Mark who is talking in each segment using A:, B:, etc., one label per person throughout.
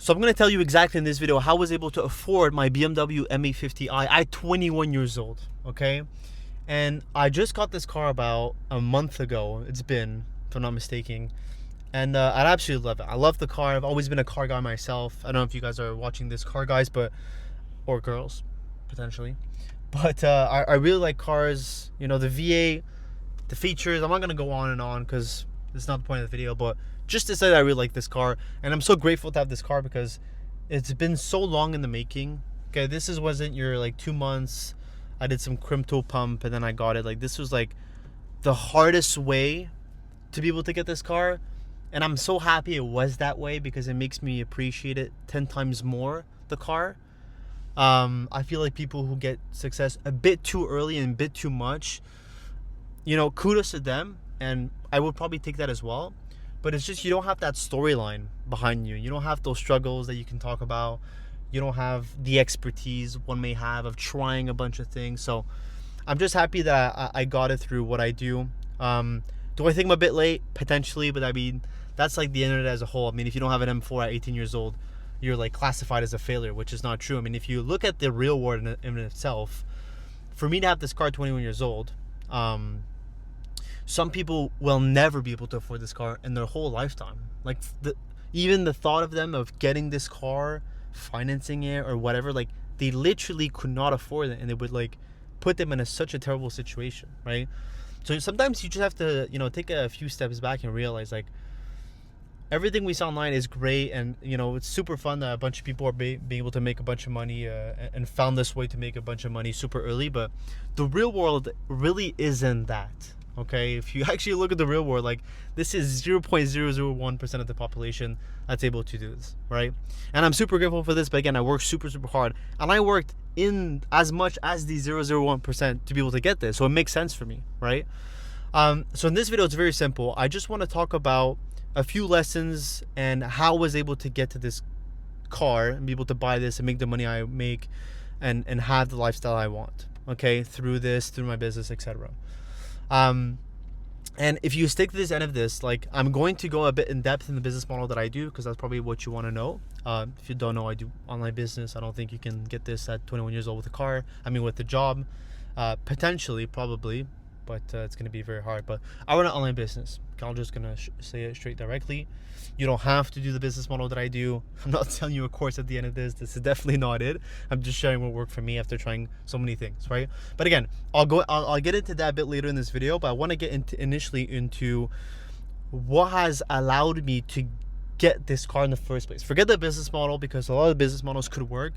A: So I'm going to tell you exactly in this video how I was able to afford my BMW M850i at 21 years old, okay? And I just got this car about a month ago. It's been, if I'm not mistaken. And I absolutely love it. I love the car. I've always been a car guy myself. I don't know if you guys are watching this, car guys, or girls, potentially. But I really like cars. You know, the V8, the features. I'm not going to go on and on because it's not the point of the video, but just to say that I really like this car, and I'm so grateful to have this car because it's been so long in the making. Okay, wasn't your like 2 months. I did some crypto pump and then I got it. Like, this was like the hardest way to be able to get this car, and I'm so happy it was that way because it makes me appreciate it 10 times more, the car. I feel like people who get success a bit too early and a bit too much, you know, kudos to them, and I would probably take that as well. But it's just, you don't have that storyline behind you. You don't have those struggles that you can talk about. You don't have the expertise one may have of trying a bunch of things. So I'm just happy that I got it through what I do. Do I think I'm a bit late? Potentially, but I mean, that's like the internet as a whole. I mean, if you don't have an M4 at 18 years old, you're like classified as a failure, which is not true. I mean, if you look at the real world in itself, for me to have this car at 21 years old, some people will never be able to afford this car in their whole lifetime. Like, even the thought of them of getting this car, financing it or whatever, like, they literally could not afford it, and it would like put them in such a terrible situation, right? So sometimes you just have to, you know, take a few steps back and realize, like, everything we see online is great, and you know, it's super fun that a bunch of people are being able to make a bunch of money and found this way to make a bunch of money super early. But the real world really isn't that. Okay, if you actually look at the real world, like, this is 0.001% of the population that's able to do this, right? And I'm super grateful for this, but again, I worked super hard, and I worked in as much as the 0.001% to be able to get this, so it makes sense for me, right? So in this video, it's very simple. I just want to talk about a few lessons and how I was able to get to this car and be able to buy this and make the money I make and have the lifestyle I want, okay, through my business, etc. And if you stick to this end of this, like, I'm going to go a bit in depth in the business model that I do, because that's probably what you want to know. If you don't know, I do online business. I don't think you can get this at 21 years old with a car. I mean, with the job, potentially, probably, but it's going to be very hard. But I run an online business. I'm just going to say it straight directly. You don't have to do the business model that I do. I'm not telling you a course at the end of this. This is definitely not it. I'm just sharing what worked for me after trying so many things, right? But again, I'll get into that a bit later in this video, but I want to get initially into what has allowed me to get this car in the first place. Forget the business model, because a lot of business models could work.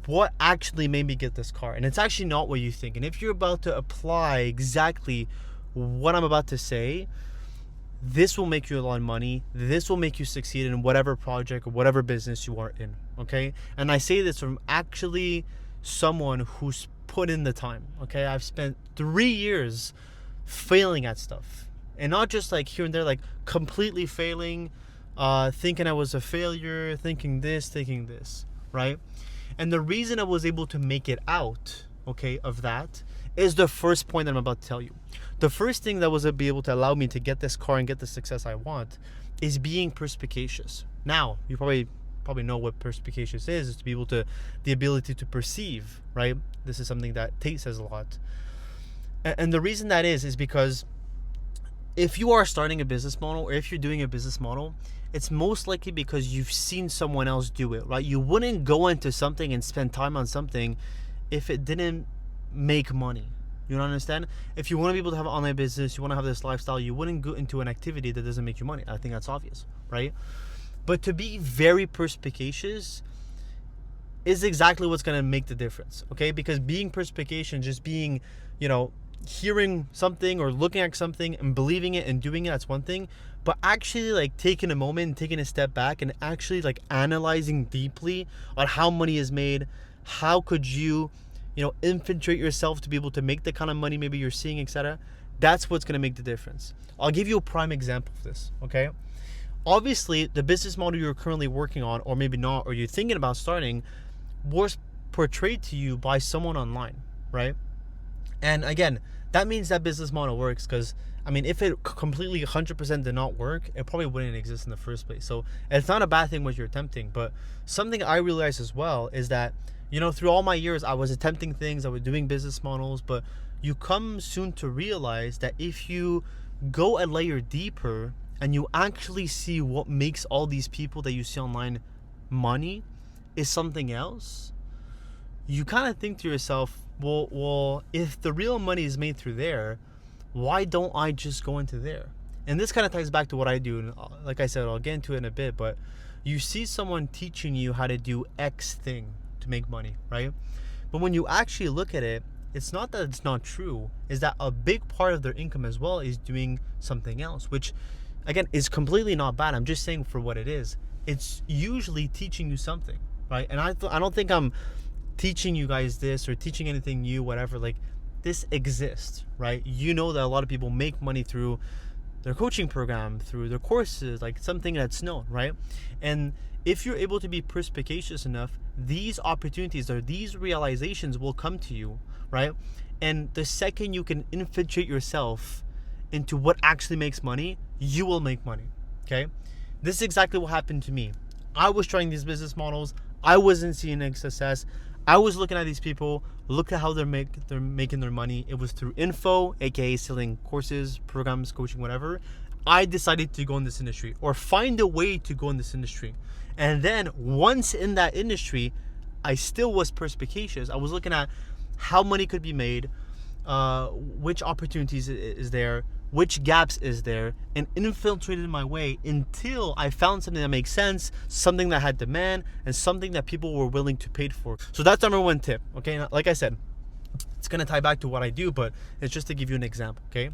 A: What actually made me get this car? And it's actually not what you think. And if you're about to apply exactly what I'm about to say, this will make you a lot of money. This will make you succeed in whatever project or whatever business you are in, okay? And I say this from actually someone who's put in the time, okay? I've spent 3 years failing at stuff, and not just like here and there, like completely failing, thinking I was a failure, thinking this, right? And the reason I was able to make it out, okay, of that is the first point that I'm about to tell you. The first thing that was to be able to allow me to get this car and get the success I want is being perspicacious. Now, you probably know what perspicacious is to be able to, the ability to perceive, right? This is something that Tate says a lot. And the reason that is because if you are starting a business model, or if you're doing a business model, it's most likely because you've seen someone else do it, right? You wouldn't go into something and spend time on something if it didn't make money. You don't understand? If you want to be able to have an online business, you want to have this lifestyle, you wouldn't go into an activity that doesn't make you money. I think that's obvious, right? But to be very perspicacious is exactly what's going to make the difference, okay? Because being perspicacious, just being, you know, hearing something or looking at something and believing it and doing it, that's one thing. But actually, like, taking a moment and taking a step back and actually, like, analyzing deeply on how money is made, how could you infiltrate yourself to be able to make the kind of money maybe you're seeing, etc. That's what's going to make the difference. I'll give you a prime example of this, okay? Obviously, the business model you're currently working on, or maybe not, or you're thinking about starting, was portrayed to you by someone online, right? And again, that means that business model works because I mean, if it completely 100% did not work, it probably wouldn't exist in the first place. So it's not a bad thing what you're attempting. But something I realized as well is that, through all my years, I was attempting things, I was doing business models, but you come soon to realize that if you go a layer deeper and you actually see what makes all these people that you see online money is something else, you kind of think to yourself, well, if the real money is made through there, why don't I just go into there? And this kind of ties back to what I do. And like I said, I'll get into it in a bit, but you see someone teaching you how to do X thing to make money, right? But when you actually look at it, it's not that it's not true, is that a big part of their income as well is doing something else, which again is completely not bad. I'm just saying for what it is. It's usually teaching you something, right? And I don't think I'm teaching you guys this or teaching anything new, whatever. Like, this exists, right? You know that a lot of people make money through their coaching program, through their courses, like something that's known, right? And if you're able to be perspicacious enough, these opportunities or these realizations will come to you, right? And the second you can infiltrate yourself into what actually makes money, you will make money, okay? This is exactly what happened to me. I was trying these business models. I wasn't seeing any success. I was looking at these people, look at how they're making their money. It was through info, aka selling courses, programs, coaching, whatever. I decided to go in this industry or find a way to go in this industry. And then once in that industry, I still was perspicacious. I was looking at how money could be made, which opportunities is there, which gaps is there, and infiltrated my way until I found something that makes sense, something that had demand, and something that people were willing to pay for. So that's number one tip, okay? Like I said, it's gonna tie back to what I do, but it's just to give you an example, okay?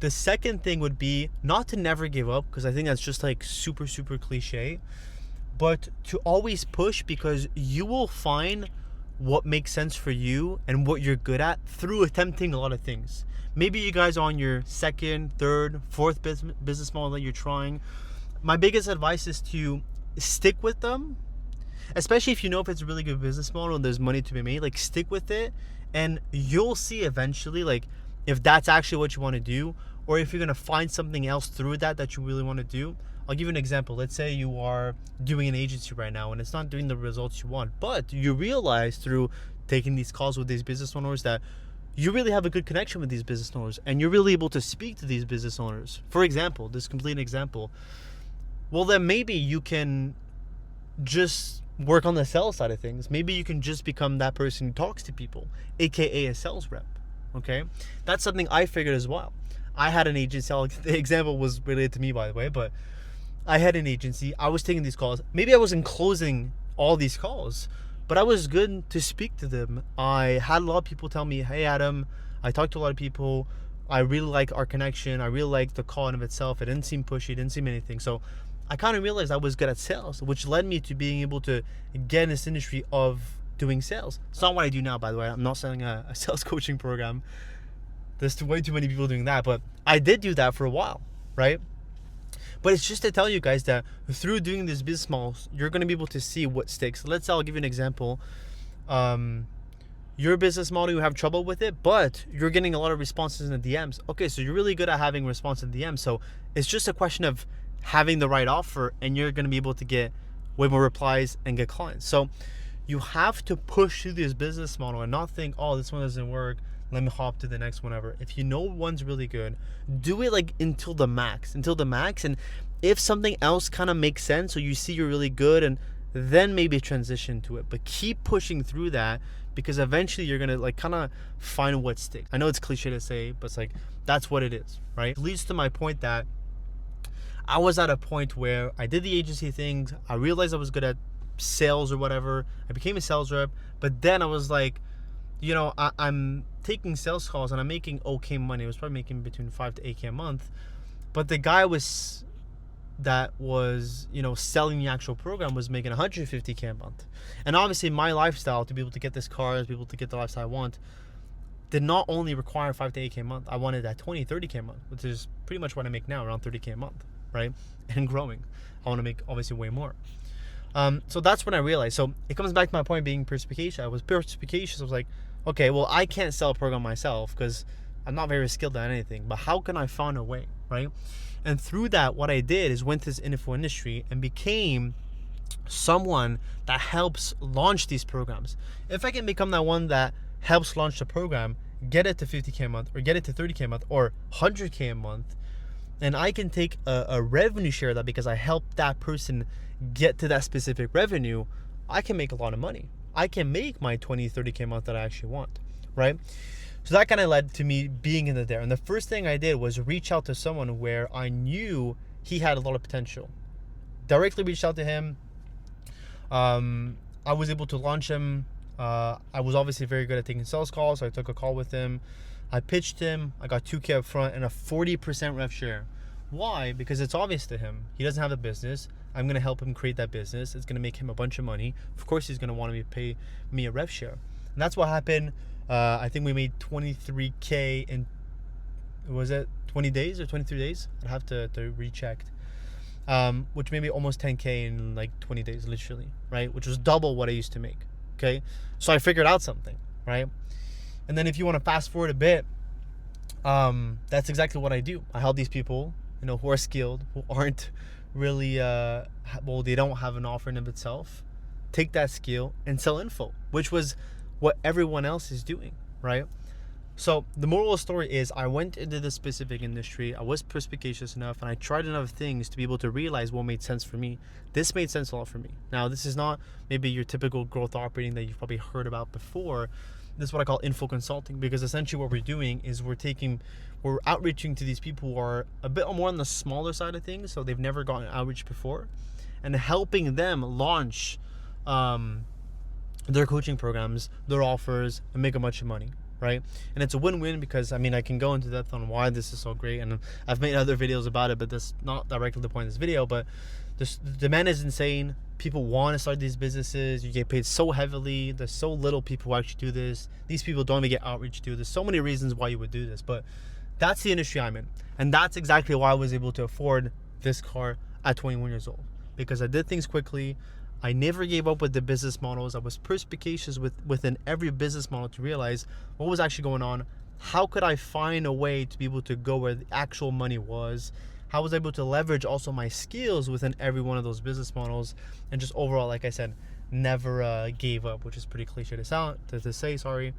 A: The second thing would be not to never give up, because I think that's just like super, super cliche, but to always push, because you will find what makes sense for you and what you're good at through attempting a lot of things. Maybe you guys are on your second, third, fourth business model that you're trying. My biggest advice is to stick with them, especially if you know if it's a really good business model and there's money to be made. Like, stick with it, and you'll see eventually, like, if that's actually what you want to do, or if you're going to find something else through that you really want to do. I'll give you an example. Let's say you are doing an agency right now and it's not doing the results you want, but you realize through taking these calls with these business owners that you really have a good connection with these business owners and you're really able to speak to these business owners. For example, this complete example, well, then maybe you can just work on the sales side of things. Maybe you can just become that person who talks to people, aka a sales rep. Okay, that's something I figured as well. I had an agency. The example was related to me, by the way, but I had an agency. I was taking these calls. Maybe I wasn't closing all these calls, but I was good to speak to them. I had a lot of people tell me, hey, Adam, I talked to a lot of people. I really like our connection. I really like the call in of itself. It didn't seem pushy. It didn't seem anything. So I kind of realized I was good at sales, which led me to being able to get in this industry of doing sales. It's not what I do now, by the way. I'm not selling a sales coaching program. There's way too many people doing that, but I did do that for a while, right? But it's just to tell you guys that through doing these business models, you're going to be able to see what sticks. Let's say I'll give you an example. Your business model, you have trouble with it, but you're getting a lot of responses in the DMs. Okay, so you're really good at having response in the DMs. So it's just a question of having the right offer, and you're going to be able to get way more replies and get clients. So you have to push through this business model and not think, oh, this one doesn't work, let me hop to the next one ever. If you know one's really good, do it like until the max. And if something else kind of makes sense, so you see you're really good, and then maybe transition to it. But keep pushing through that, because eventually you're gonna like kind of find what sticks. I know it's cliche to say, but it's like, that's what it is, right? It leads to my point that I was at a point where I did the agency things. I realized I was good at sales or whatever. I became a sales rep, but then I was like, I'm taking sales calls and I'm making okay money. I was probably making between 5 to 8K a month, but the guy that was selling the actual program was making 150K a month. And obviously my lifestyle, to be able to get this car, to be able to get the lifestyle I want, did not only require 5 to 8K a month. I wanted that 20, 30K a month, which is pretty much what I make now, around 30K a month, right? And growing. I want to make obviously way more. So that's when I realized. So it comes back to my point being perspicacious. I was perspicacious. I was like, okay, well, I can't sell a program myself because I'm not very skilled at anything, but how can I find a way, right? And through that, what I did is went to this info industry and became someone that helps launch these programs. If I can become that one that helps launch the program, get it to 50K a month, or get it to 30K a month, or 100K a month, and I can take a revenue share of that because I helped that person get to that specific revenue, I can make a lot of money. I can make my 20, 30K a month that I actually want, right? So that kind of led to me being in there. And the first thing I did was reach out to someone where I knew he had a lot of potential. Directly reached out to him. I was able to launch him. I was obviously very good at taking sales calls, so I took a call with him. I pitched him. I got 2K up front and a 40% rev share. Why? Because it's obvious to him. He doesn't have a business. I'm going to help him create that business. It's going to make him a bunch of money. Of course, he's going to want to pay me a rev share. And that's what happened. I think we made 23K in, was it 20 days or 23 days? I'd have to recheck. Which made me almost 10K in like 20 days, literally, right? Which was double what I used to make, okay? So I figured out something, right? And then if you want to fast forward a bit, that's exactly what I do. I help these people, you know, who are skilled, who aren't really, well, they don't have an offer in of itself, take that skill and sell info, which was what everyone else is doing, right? So the moral of the story is I went into this specific industry, I was perspicacious enough, and I tried enough things to be able to realize what made sense for me. This made sense a lot for me. Now, this is not maybe your typical growth operating that you've probably heard about before. This is what I call info consulting, because essentially what we're doing is we're outreaching to these people who are a bit more on the smaller side of things, so they've never gotten outreach before, and helping them launch their coaching programs, their offers, and make a bunch of money, right? And it's a win-win because, I mean, I can go into depth on why this is so great, and I've made other videos about it, but that's not directly the point of this video. But the demand is insane. People want to start these businesses. You get paid so heavily. There's so little people who actually do this. These people don't even get outreach to do this. So many reasons why you would do this, but that's the industry I'm in. And that's exactly why I was able to afford this car at 21 years old, because I did things quickly. I never gave up with the business models. I was perspicacious within every business model to realize what was actually going on. How could I find a way to be able to go where the actual money was? How was I able to leverage also my skills within every one of those business models? And just overall, like I said, never gave up, which is pretty cliche to say, sorry.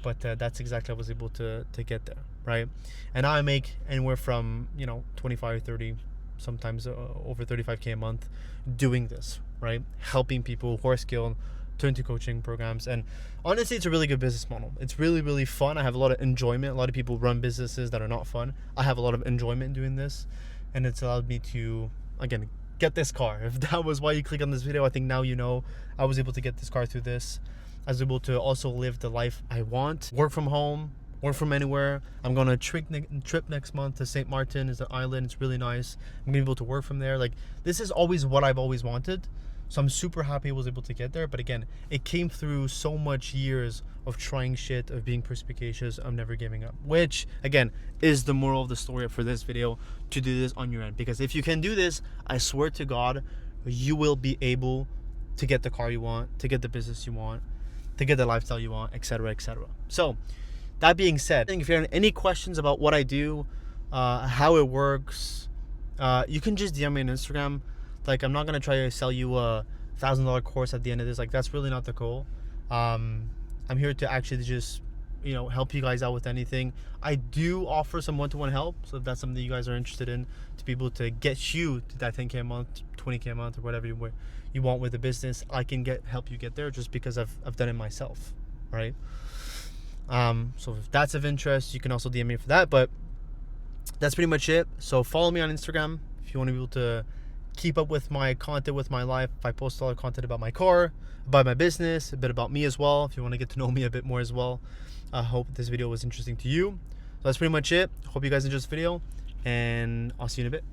A: But that's exactly how I was able to get there, right? And now I make anywhere from, 25, 30, sometimes over 35K a month doing this, right? Helping people who are skilled turn to coaching programs. And honestly, it's a really good business model. It's really, really fun. I have a lot of enjoyment. A lot of people run businesses that are not fun. I have a lot of enjoyment doing this, and it's allowed me to, again, get this car. If that was why you click on this video, I think now you know I was able to get this car through this. I was able to also live the life I want, work from home, work from anywhere. I'm going on a trip next month to St. Martin. It's an island. It's really nice. I'm going to be able to work from there. Like, this is always what I've always wanted. So I'm super happy I was able to get there. But again, it came through so much years of trying shit, of being perspicacious, of never giving up. Which, again, is the moral of the story for this video, to do this on your end. Because if you can do this, I swear to God, you will be able to get the car you want, to get the business you want, to get the lifestyle you want, etc., etc. So, that being said, if you have any questions about what I do, how it works, you can just DM me on Instagram. Like, I'm not going to try to sell you a $1,000 course at the end of this. Like, that's really not the goal. I'm here to actually just, help you guys out with anything. I do offer some one-to-one help. So if that's something that you guys are interested in, to be able to get you to that 10K a month, 20K a month, or whatever you want with the business, I can help you get there just because I've done it myself, right? So if that's of interest, you can also DM me for that. But that's pretty much it. So follow me on Instagram if you want to be able to keep up with my content, with my life. I post a lot of content about my car, about my business, a bit about me as well, if you want to get to know me a bit more as well. I hope this video was interesting to you. So that's pretty much it. Hope you guys enjoyed this video, and I'll see you in a bit.